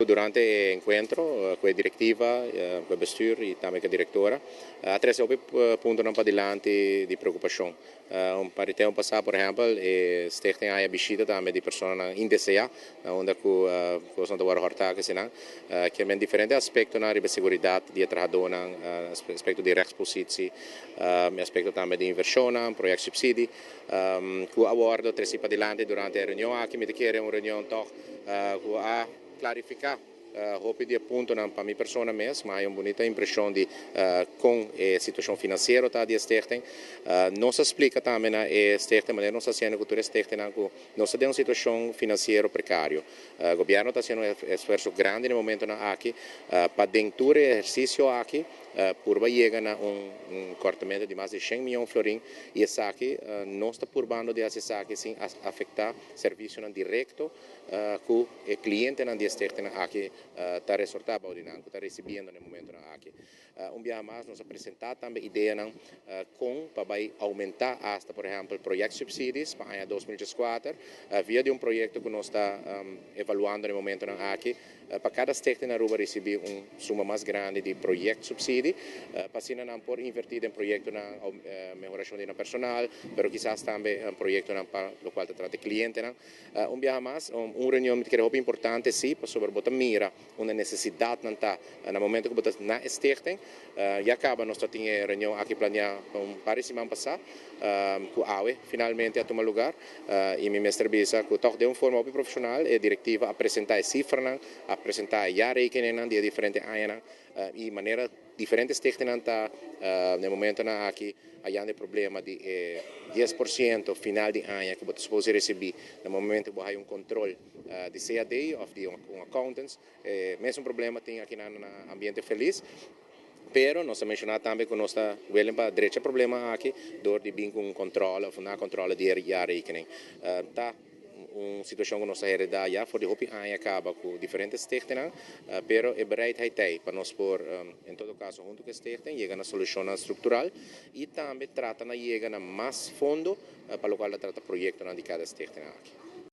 Durante o encontro, com a diretiva, com o bestuur e também com a diretora, atrás houve pontos não para adiante de preocupação. Para o tempo passado, por exemplo, stichting a visita também de pessoas indesejada, onde que os não estão horta que senão, que é diferente aspecto na segurança de trabalhador, aspecto de rechtspositie, aspecto também de inversão, projeto subsídio, que o abordo três para adiante durante a reunião, aqui me quer uma reunião toch, que a clarificar hope di appunto para minha persona mesmo, mas uma bonita impressão de com a situação financeira tá de Stichting, não se explica também na Stichting, mas não se sente que o Stichting não se tem uma situação financeira precária. O governo está fazendo um esforço grande no momento na aqui para dentro do exercício aqui por chegar a cortamento de mais de 100 milhões de florins e essa aqui não está purbando de essa aqui sem afetar serviço direto que o cliente na Stichting aqui está resultando está recebendo no momento aqui. Dia mais nós apresentamos também ideia com para aumentar hasta por exemplo projeto subsídios para ano 2014 via de projeto que nós está evaluando no momento aqui para cada Stichting na Aruba receber suma mais grande de projeto subsídio para assim não por invertir em projeto na melhoração de personal, pero quizás também projeto para o qual trata cliente dia mais reunião que é importante sim para sobretudo mira uma necessidade no momento que você na Stichting e acaba nós temos reunião aqui planeada para semana passada que AUE finalmente a tomar lugar e me mestre bisa que toch de uma forma profissional e diretiva apresentar cifras apresentar já rekeningen de diferentes áreas e maneira diferentes Stichting no momento aqui há problema de 10% final de ano que você pode receber no momento que há controle de CAD ou de accountants mesmo problema tem aqui no ambiente feliz. Pero nós mencionamos também que nós está vendo para direito problema aqui dor de bem com controle ou na controle de rekening tá uma situação que nós heredamos já for de hopi acaba com diferentes Stichting pero é bereidheid para nós por em todo caso junto com a Stichting chegar na solução estrutural e também trata na chegar na mais fundo para o qual trata projeto de cada Stichting aqui.